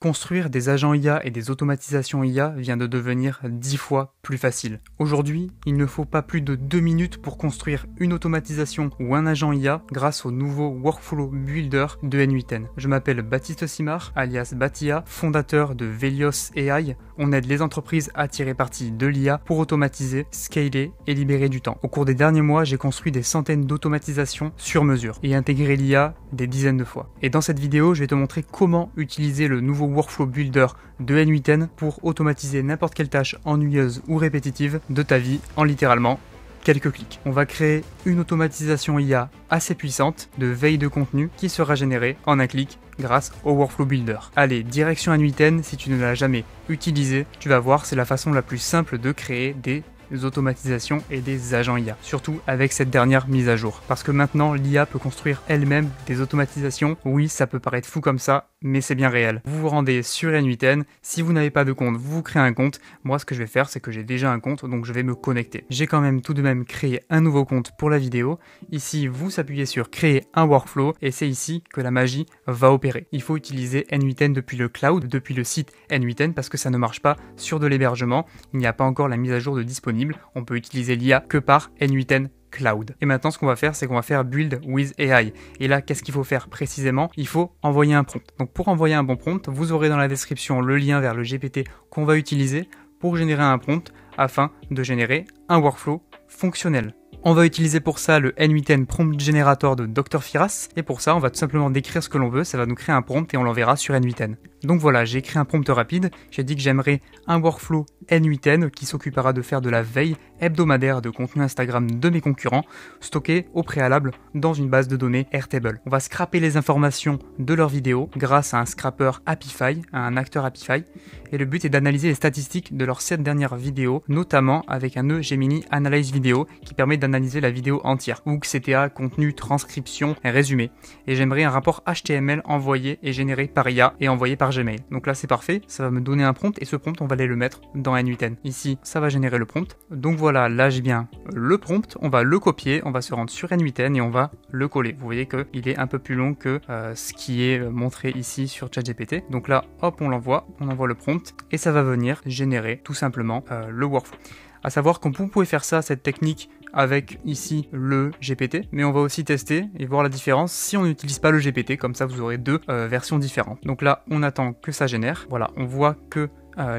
Construire des agents IA et des automatisations IA vient de devenir 10 fois plus facile. Aujourd'hui, il ne faut pas plus de 2 minutes pour construire une automatisation ou un agent IA grâce au nouveau Workflow Builder de N8N. Je m'appelle Baptiste Simard, alias Batia, fondateur de Velios AI. On aide les entreprises à tirer parti de l'IA pour automatiser, scaler et libérer du temps. Au cours des derniers mois, j'ai construit des centaines d'automatisations sur mesure et intégré l'IA des dizaines de fois. Et dans cette vidéo, je vais te montrer comment utiliser le nouveau Workflow Builder de N8N pour automatiser n'importe quelle tâche ennuyeuse ou répétitive de ta vie en littéralement quelques clics. On va créer une automatisation IA assez puissante de veille de contenu qui sera générée en un clic grâce au Workflow Builder. Allez, direction N8N, si tu ne l'as jamais utilisé, tu vas voir, c'est la façon la plus simple de créer des automatisations et des agents IA, surtout avec cette dernière mise à jour. Parce que maintenant, l'IA peut construire elle-même des automatisations. Oui, ça peut paraître fou comme ça, mais c'est bien réel. Vous vous rendez sur N8N, si vous n'avez pas de compte, vous créez un compte. Moi, ce que je vais faire, c'est que j'ai déjà un compte, donc je vais me connecter. J'ai quand même tout de même créé un nouveau compte pour la vidéo. Ici, vous appuyez sur créer un workflow et c'est ici que la magie va opérer. Il faut utiliser N8N depuis le cloud, depuis le site N8N, parce que ça ne marche pas sur de l'hébergement. Il n'y a pas encore la mise à jour de disponible. On peut utiliser l'IA que par N8N Cloud. Et maintenant, ce qu'on va faire, c'est qu'on va faire Build with AI. Et là, qu'est-ce qu'il faut faire précisément? Il faut envoyer un prompt. Donc pour envoyer un bon prompt, vous aurez dans la description le lien vers le GPT qu'on va utiliser pour générer un prompt afin de générer un workflow fonctionnel. On va utiliser pour ça le N8N Prompt Generator de Dr Firas. Et pour ça, on va tout simplement décrire ce que l'on veut. Ça va nous créer un prompt et on l'enverra sur N8N. Donc voilà, j'ai écrit un prompt rapide. J'ai dit que j'aimerais un workflow N8N qui s'occupera de faire de la veille hebdomadaire de contenu Instagram de mes concurrents, stocké au préalable dans une base de données Airtable. On va scraper les informations de leurs vidéos grâce à un scrapper Apify, un acteur Apify. Et le but est d'analyser les statistiques de leurs 7 dernières vidéos, notamment avec un nœud Gemini Analyze Video qui permet d'analyser la vidéo entière, ou CTA, contenu, transcription, résumé. Et j'aimerais un rapport HTML envoyé et généré par IA et envoyé par Gmail. Donc là c'est parfait, ça va me donner un prompt et ce prompt on va aller le mettre dans N8N. Ici ça va générer le prompt. Donc voilà, là j'ai bien le prompt, on va le copier, on va se rendre sur N8N et on va le coller. Vous voyez qu'il est un peu plus long que ce qui est montré ici sur ChatGPT. Donc là hop on l'envoie, on envoie le prompt et ça va venir générer tout simplement le workflow. À savoir que vous pouvez faire ça, cette technique, avec ici le GPT, mais on va aussi tester et voir la différence si on n'utilise pas le GPT, comme ça vous aurez deux versions différentes. Donc là, on attend que ça génère. Voilà, on voit que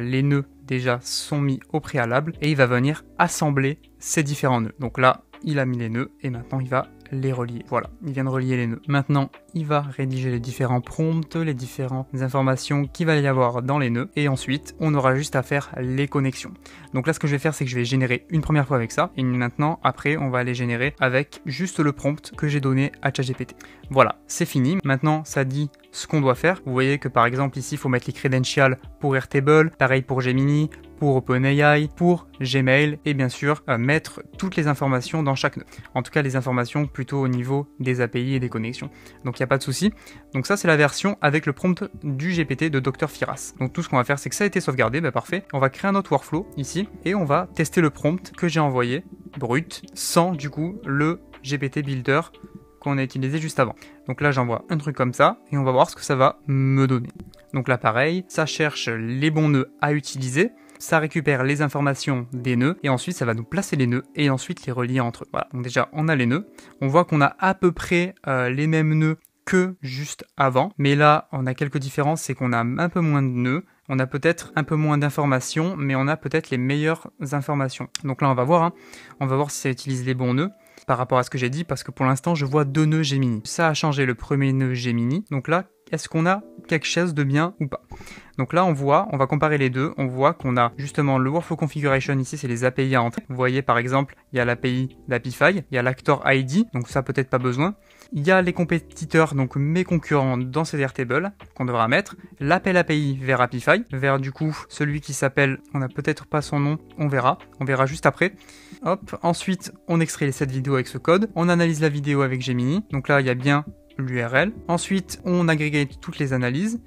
les nœuds déjà sont mis au préalable et il va venir assembler ces différents nœuds. Donc là, il a mis les nœuds et maintenant il va les relier. Voilà, il vient de relier les nœuds. Maintenant, il va rédiger les différents prompts, les différentes informations qu'il va y avoir dans les nœuds et ensuite, on aura juste à faire les connexions. Donc là, ce que je vais faire, c'est que je vais générer une première fois avec ça et maintenant, après, on va aller générer avec juste le prompt que j'ai donné à ChatGPT. Voilà, c'est fini. Maintenant, ça dit ce qu'on doit faire. Vous voyez que par exemple, ici, il faut mettre les credentials pour Airtable, pareil pour Gemini, pour OpenAI, pour Gmail et bien sûr mettre toutes les informations dans chaque nœud. En tout cas les informations plutôt au niveau des API et des connexions. Donc il n'y a pas de souci. Donc ça c'est la version avec le prompt du GPT de Dr Firas. Donc tout ce qu'on va faire c'est que ça a été sauvegardé, parfait. On va créer un autre workflow ici et on va tester le prompt que j'ai envoyé brut sans du coup le GPT Builder qu'on a utilisé juste avant. Donc là j'envoie un truc comme ça et on va voir ce que ça va me donner. Donc là pareil, ça cherche les bons nœuds à utiliser. Ça récupère les informations des nœuds et ensuite ça va nous placer les nœuds et ensuite les relier entre eux. Voilà, donc déjà on a les nœuds, on voit qu'on a à peu près les mêmes nœuds que juste avant, mais là on a quelques différences, c'est qu'on a un peu moins de nœuds, on a peut-être un peu moins d'informations, mais on a peut-être les meilleures informations. Donc là on va voir si ça utilise les bons nœuds par rapport à ce que j'ai dit, parce que pour l'instant je vois 2 nœuds Gemini. Ça a changé le premier nœud Gemini, donc là est-ce qu'on a quelque chose de bien ou pas? Donc là on va comparer les deux, on voit qu'on a justement le Workflow Configuration ici, c'est les API à entrer. Vous voyez par exemple, il y a l'API d'Apify, il y a l'actor ID, donc ça peut-être pas besoin. Il y a les compétiteurs, donc mes concurrents dans ces Airtable qu'on devra mettre. L'appel API vers Apify, vers du coup celui qui s'appelle, on n'a peut-être pas son nom, on verra juste après. Hop, ensuite on extrait cette vidéo avec ce code, on analyse la vidéo avec Gemini, donc là il y a bien l'URL. Ensuite, on agrégate toutes les analyses.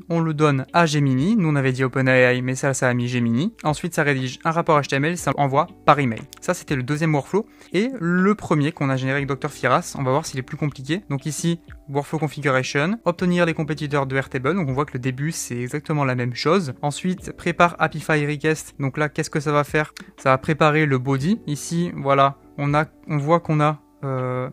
on le donne à Gemini. Nous on avait dit OpenAI, mais ça a mis Gemini. Ensuite ça rédige un rapport HTML, ça envoie par email. Ça c'était le deuxième workflow. Et le premier qu'on a généré avec Dr Firas, on va voir s'il est plus compliqué. Donc ici, Workflow Configuration, obtenir les compétiteurs de Airtable. Donc on voit que le début c'est exactement la même chose. Ensuite, prépare Apify Request. Donc là, qu'est-ce que ça va faire? Ça va préparer le body. Ici, voilà, on voit qu'on a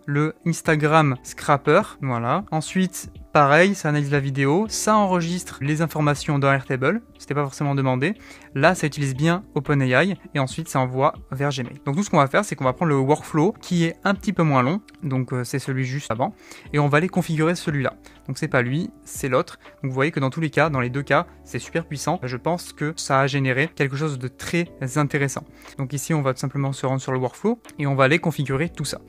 le Instagram Scrapper, voilà. Ensuite, pareil, ça analyse la vidéo, ça enregistre les informations dans Airtable, c'était pas forcément demandé. Là, ça utilise bien OpenAI et ensuite ça envoie vers Gmail. Donc nous, ce qu'on va faire, c'est qu'on va prendre le workflow qui est un petit peu moins long, donc c'est celui juste avant, et on va aller configurer celui-là. Donc c'est pas lui, c'est l'autre. Donc vous voyez que dans tous les cas, dans les deux cas, c'est super puissant. Je pense que ça a généré quelque chose de très intéressant. Donc ici, on va tout simplement se rendre sur le workflow et on va aller configurer tout ça.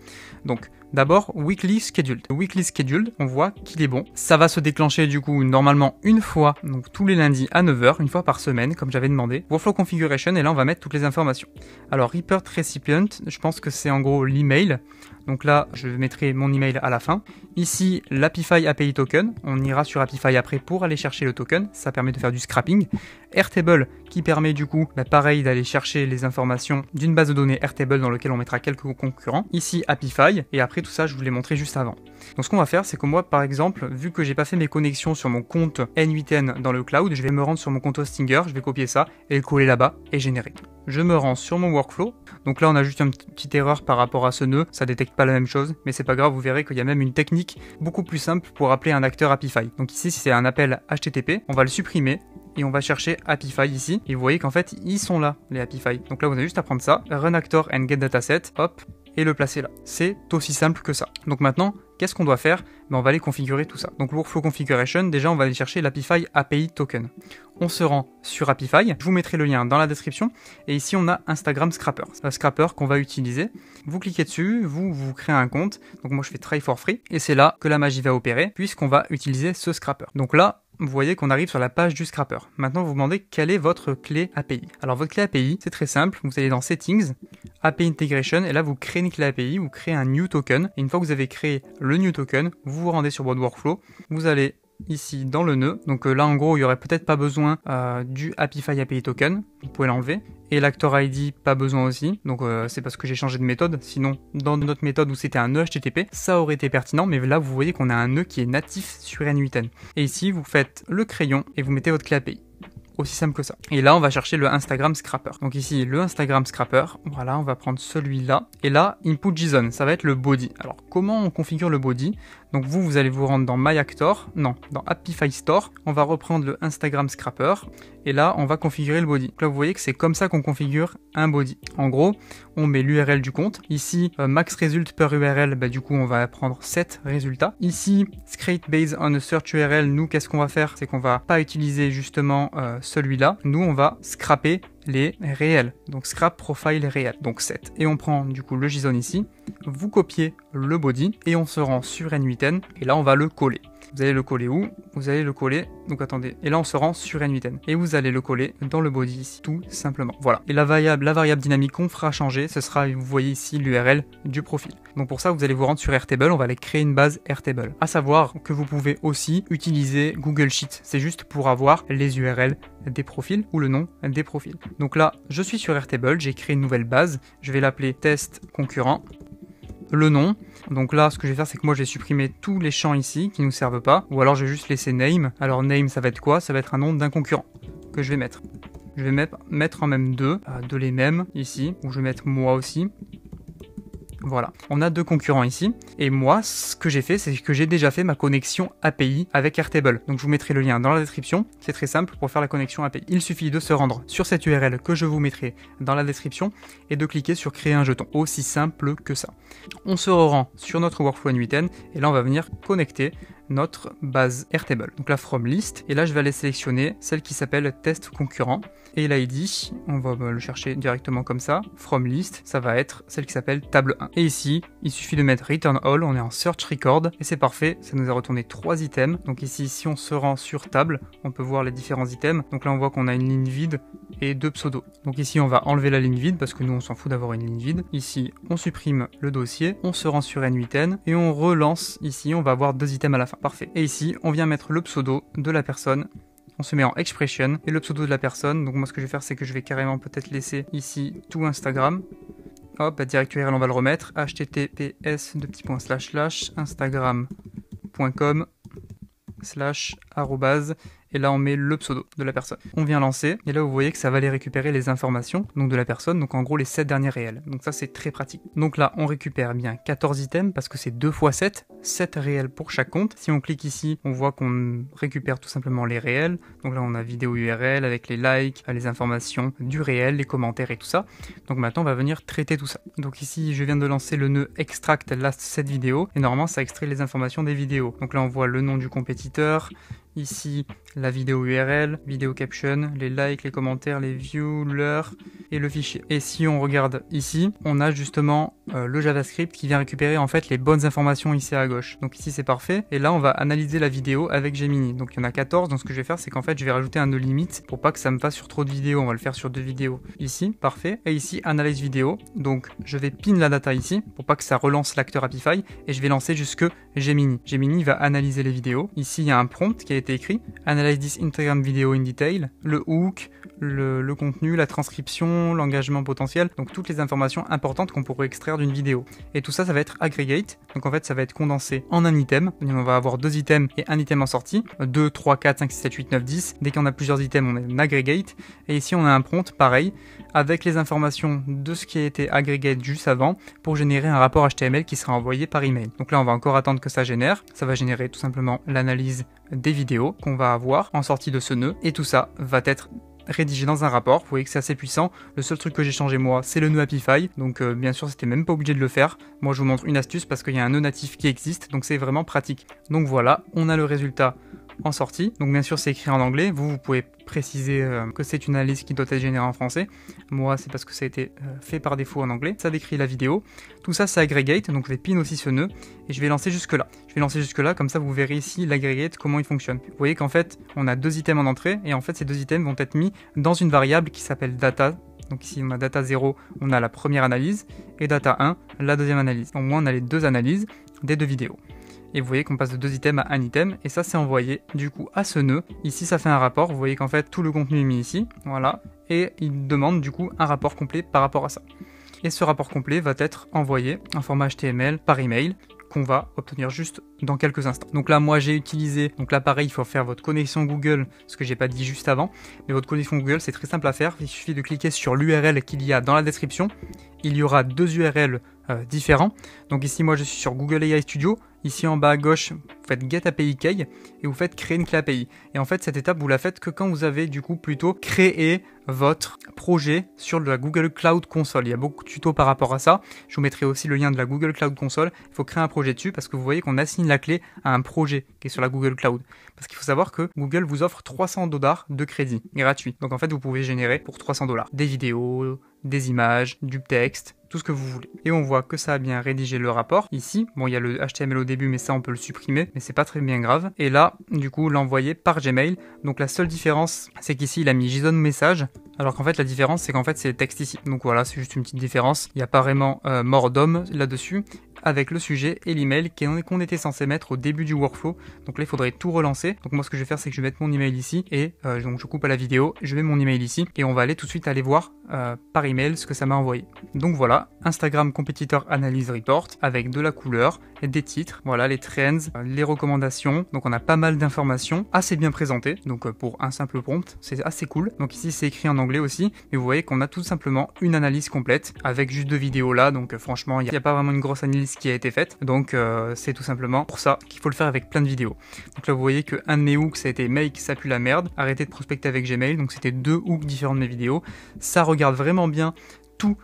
Donc d'abord, Weekly Scheduled. Weekly Scheduled, on voit qu'il est bon. Ça va se déclencher du coup normalement une fois, donc tous les lundis à 9 h, une fois par semaine, comme j'avais demandé. Workflow Configuration, et là on va mettre toutes les informations. Alors Report Recipient, je pense que c'est en gros l'email. Donc là, je mettrai mon email à la fin. Ici, l'Apify API Token. On ira sur Apify après pour aller chercher le token. Ça permet de faire du scrapping. Airtable, qui permet du coup, pareil, d'aller chercher les informations d'une base de données Airtable dans laquelle on mettra quelques concurrents. Ici, Apify. Et après, tout ça, je vous l'ai montré juste avant. Donc ce qu'on va faire, c'est que moi, par exemple, vu que j'ai pas fait mes connexions sur mon compte N8N dans le cloud, je vais me rendre sur mon compte Hostinger, je vais copier ça et le coller là-bas et générer. Je me rends sur mon workflow. Donc là, on a juste une petite erreur par rapport à ce nœud. Ça détecte pas la même chose, mais c'est pas grave. Vous verrez qu'il y a même une technique beaucoup plus simple pour appeler un acteur Apify. Donc ici, si c'est un appel HTTP, on va le supprimer et on va chercher Apify ici. Et vous voyez qu'en fait, ils sont là, les Apify. Donc là, vous avez juste à prendre ça, run actor and get dataset, hop, et le placer là. C'est aussi simple que ça. Donc maintenant, qu'est-ce qu'on doit faire? On va aller configurer tout ça. Donc Workflow Configuration, déjà on va aller chercher l'Apify API Token. On se rend sur Apify, je vous mettrai le lien dans la description, et ici on a Instagram Scrapper. C'est un scrapper qu'on va utiliser. Vous cliquez dessus, vous créez un compte, donc moi je fais Try for Free, et c'est là que la magie va opérer, puisqu'on va utiliser ce scrapper. Donc là, vous voyez qu'on arrive sur la page du scrapper. Maintenant, vous vous demandez quelle est votre clé API. Alors, votre clé API, c'est très simple. Vous allez dans Settings, API Integration, et là, vous créez une clé API, vous créez un New Token. Et une fois que vous avez créé le New Token, vous vous rendez sur votre workflow. Vous allez ici dans le nœud. Donc là, en gros, il n'y aurait peut-être pas besoin du Apify API Token. Vous pouvez l'enlever. Et l'actor ID, pas besoin aussi. Donc c'est parce que j'ai changé de méthode. Sinon, dans notre méthode où c'était un nœud HTTP, ça aurait été pertinent. Mais là, vous voyez qu'on a un nœud qui est natif sur N8N. Et ici, vous faites le crayon et vous mettez votre clé API. Aussi simple que ça. Et là, on va chercher le Instagram Scrapper. Donc ici, le Instagram Scrapper. Voilà, on va prendre celui-là. Et là, Input JSON, ça va être le body. Alors, comment on configure le body? Donc vous allez vous rendre dans My Actor. Non, dans Apify Store. On va reprendre le Instagram Scrapper. Et là, on va configurer le body. Donc là, vous voyez que c'est comme ça qu'on configure un body. En gros, on met l'URL du compte. Ici, max result per URL, du coup, on va prendre 7 résultats. Ici, scrape based on a search URL, nous, qu'est-ce qu'on va faire? C'est qu'on va pas utiliser justement celui-là. Nous, on va scraper les réels. Donc, scrap profile réel. Donc, 7. Et on prend, du coup, le JSON ici. Vous copiez le body et on se rend sur N8N. Et là, on va le coller. Vous allez le coller où? Vous allez le coller, donc attendez, et là on se rend sur N8N. Et vous allez le coller dans le body ici, tout simplement. Voilà. Et la variable dynamique qu'on fera changer, ce sera, vous voyez ici, l'URL du profil. Donc pour ça, vous allez vous rendre sur Airtable, on va aller créer une base Airtable. À savoir que vous pouvez aussi utiliser Google Sheet. C'est juste pour avoir les URL des profils ou le nom des profils. Donc là, je suis sur Airtable, j'ai créé une nouvelle base, je vais l'appeler test concurrent. Le nom, donc là ce que je vais faire c'est que moi je vais supprimer tous les champs ici qui ne nous servent pas, ou alors je vais juste laisser name. Alors name ça va être quoi? Ça va être un nom d'un concurrent que je vais mettre. Je vais mettre en même deux les mêmes ici, où je vais mettre moi aussi. Voilà, on a deux concurrents ici, et moi, ce que j'ai fait, c'est que j'ai déjà fait ma connexion API avec Airtable. Donc je vous mettrai le lien dans la description, c'est très simple pour faire la connexion API. Il suffit de se rendre sur cette URL que je vous mettrai dans la description, et de cliquer sur créer un jeton. Aussi simple que ça. On se rend sur notre workflow N8N, et là on va venir connecter notre base Airtable. Donc là, from list, et là je vais aller sélectionner celle qui s'appelle test concurrent, et l'ID, on va le chercher directement comme ça, from list, ça va être celle qui s'appelle table 1. Et ici, il suffit de mettre return all, on est en search record, et c'est parfait, ça nous a retourné 3 items. Donc ici, si on se rend sur table, on peut voir les différents items. Donc là, on voit qu'on a une ligne vide et 2 pseudos. Donc ici, on va enlever la ligne vide, parce que nous, on s'en fout d'avoir une ligne vide. Ici, on supprime le dossier, on se rend sur N8N, et on relance ici, on va avoir 2 items à la fin. Parfait. Et ici, on vient mettre le pseudo de la personne on se met en expression et le pseudo de la personne. Donc moi ce que je vais faire c'est que je vais carrément peut-être laisser ici tout Instagram. Hop, la direct URL on va le remettre, https://instagram.com/ et là on met le pseudo de la personne. On vient lancer et là vous voyez que ça va aller récupérer les informations donc de la personne, donc en gros les 7 derniers réels. Donc ça c'est très pratique. Donc là on récupère bien 14 items parce que c'est 2 x 7, 7 réels pour chaque compte. Si on clique ici, on voit qu'on récupère tout simplement les réels. Donc là on a vidéo URL avec les likes, les informations du réel, les commentaires et tout ça. Donc maintenant on va venir traiter tout ça. Donc ici je viens de lancer le nœud extract last set vidéo et normalement ça extrait les informations des vidéos. Donc là on voit le nom du compétiteur, ici la vidéo URL, vidéo caption, les likes, les commentaires, les views, l'heure et le fichier. Et si on regarde ici, on a justement le JavaScript qui vient récupérer en fait les bonnes informations ici à gauche. Donc ici c'est parfait. Et là on va analyser la vidéo avec Gemini. Donc il y en a 14. Donc ce que je vais faire c'est qu'en fait je vais rajouter un nœud limite pour pas que ça me fasse sur trop de vidéos. On va le faire sur 2 vidéos. Ici, parfait. Et ici analyse vidéo. Donc je vais pin la data ici pour pas que ça relance l'acteur Apify et je vais lancer jusque Gemini. Gemini va analyser les vidéos. Ici il y a un prompt qui a été écrit. Analyze this Instagram video in detail. Le hook, le contenu, la transcription, l'engagement potentiel. Donc toutes les informations importantes qu'on pourrait extraire d'une vidéo. Et tout ça, ça va être aggregate. Donc en fait, ça va être condensé en un item. On va avoir 2 items et un item en sortie. 2, 3, 4, 5, 6, 7, 8, 9, 10. Dès qu'on a plusieurs items, on est en aggregate. Et ici, on a un prompt pareil avec les informations de ce qui a été aggregate juste avant pour générer un rapport HTML qui sera envoyé par email. Donc là, on va encore attendre que ça génère. Ça va générer tout simplement l'analyse des vidéos qu'on va avoir en sortie de ce nœud. Et tout ça va être rédigé dans un rapport. Vous voyez que c'est assez puissant. Le seul truc que j'ai changé moi, c'est le nœud Apify. Donc bien sûr, c'était même pas obligé de le faire. Moi, je vous montre une astuce parce qu'il y a un nœud natif qui existe. Donc c'est vraiment pratique. Donc voilà, on a le résultat en sortie. Donc bien sûr, c'est écrit en anglais. Vous pouvez préciser que c'est une analyse qui doit être générée en français. Moi, c'est parce que ça a été fait par défaut en anglais. Ça décrit la vidéo. Tout ça, c'est aggregate. Donc je vais pin aussi ce nœud et je vais lancer jusque là. Je vais lancer jusque là, comme ça vous verrez ici l'aggregate, comment il fonctionne. Vous voyez qu'en fait, on a 2 items en entrée et en fait, ces 2 items vont être mis dans une variable qui s'appelle data. Donc ici, on a data 0, on a la première analyse et data 1, la deuxième analyse. Au moins, on a les 2 analyses des 2 vidéos. Et vous voyez qu'on passe de 2 items à 1 item, et ça c'est envoyé du coup à ce nœud. Ici ça fait un rapport, vous voyez qu'en fait tout le contenu est mis ici, voilà, et il demande du coup un rapport complet par rapport à ça. Et ce rapport complet va être envoyé en format HTML par email, qu'on va obtenir juste dans quelques instants. Donc là moi j'ai utilisé, donc là pareil il faut faire votre connexion Google, ce que j'ai pas dit juste avant, mais votre connexion Google c'est très simple à faire, il suffit de cliquer sur l'URL qu'il y a dans la description, il y aura 2 URL différents, donc ici moi je suis sur Google AI Studio, ici en bas à gauche vous faites Get API Key et vous faites créer une clé API, et en fait cette étape vous la faites que quand vous avez du coup plutôt créé votre projet sur la Google Cloud Console. Il y a beaucoup de tutos par rapport à ça, je vous mettrai aussi le lien de la Google Cloud Console, il faut créer un projet dessus parce que vous voyez qu'on assigne la clé à un projet qui est sur la Google Cloud, parce qu'il faut savoir que Google vous offre $300 de crédit gratuit, donc en fait vous pouvez générer pour $300 des vidéos, des images, du texte, tout ce que vous voulez. Et on voit que ça a bien rédigé le rapport. Ici, bon, il y a le HTML au début, mais ça, on peut le supprimer, mais c'est pas très bien grave. Et là, du coup, l'envoyer par Gmail. Donc la seule différence, c'est qu'ici, il a mis JSON message, alors qu'en fait, la différence, c'est qu'en fait, c'est le texte ici. Donc voilà, c'est juste une petite différence. Il n'y a pas vraiment mort d'homme là-dessus, avec le sujet et l'email qu'on était censé mettre au début du workflow. Donc là, il faudrait tout relancer. Donc moi, ce que je vais faire, c'est que je vais mettre mon email ici, et donc je coupe à la vidéo, je mets mon email ici, et on va aller tout de suite aller voir par email ce que ça m'a envoyé. Donc voilà, Instagram Competitor Analyse Report avec de la couleur, et des titres, voilà les trends, les recommandations. Donc on a pas mal d'informations assez bien présentées. Donc pour un simple prompt, c'est assez cool. Donc ici c'est écrit en anglais aussi, mais vous voyez qu'on a tout simplement une analyse complète avec juste 2 vidéos là. Donc franchement, il n'y a pas vraiment une grosse analyse qui a été faite. Donc c'est tout simplement pour ça qu'il faut le faire avec plein de vidéos. Donc là vous voyez que un de mes hooks ça a été Make ça pue la merde, arrêtez de prospecter avec Gmail. Donc c'était 2 hooks différents de mes vidéos. Ça regarde vraiment bien tout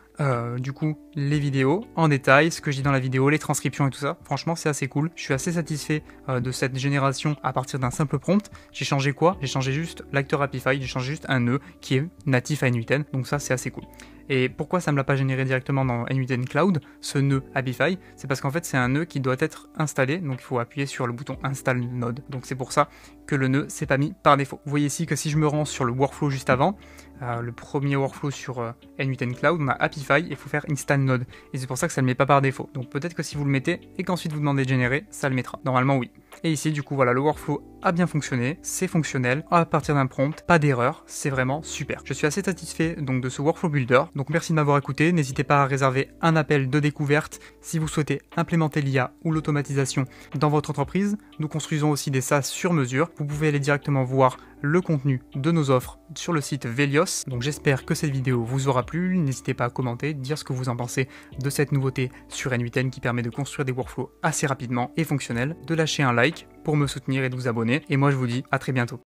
du coup les vidéos en détail, ce que je dis dans la vidéo, les transcriptions et tout ça. Franchement c'est assez cool, je suis assez satisfait de cette génération à partir d'un simple prompt. J'ai changé quoi? J'ai changé juste l'acteur Apify, j'ai changé juste un nœud qui est natif à N8N, donc ça c'est assez cool. Et pourquoi ça ne me l'a pas généré directement dans N8N Cloud, ce nœud Apify? C'est parce qu'en fait c'est un nœud qui doit être installé, donc il faut appuyer sur le bouton Install Node. Donc c'est pour ça que le nœud s'est pas mis par défaut. Vous voyez ici que si je me rends sur le workflow juste avant, le premier workflow sur N8N Cloud, on a Apify et il faut faire Install Node. Et c'est pour ça que ça ne le met pas par défaut. Donc peut-être que si vous le mettez et qu'ensuite vous demandez de générer, ça le mettra. Normalement oui. Et ici, du coup, voilà, le workflow a bien fonctionné, c'est fonctionnel, à partir d'un prompt, pas d'erreur, c'est vraiment super. Je suis assez satisfait donc de ce workflow builder, donc merci de m'avoir écouté, n'hésitez pas à réserver un appel de découverte si vous souhaitez implémenter l'IA ou l'automatisation dans votre entreprise. Nous construisons aussi des SaaS sur mesure, vous pouvez aller directement voir le contenu de nos offres sur le site Velios. Donc j'espère que cette vidéo vous aura plu, n'hésitez pas à commenter, dire ce que vous en pensez de cette nouveauté sur N8N qui permet de construire des workflows assez rapidement et fonctionnels, de lâcher un like pour me soutenir et de vous abonner, et moi je vous dis à très bientôt.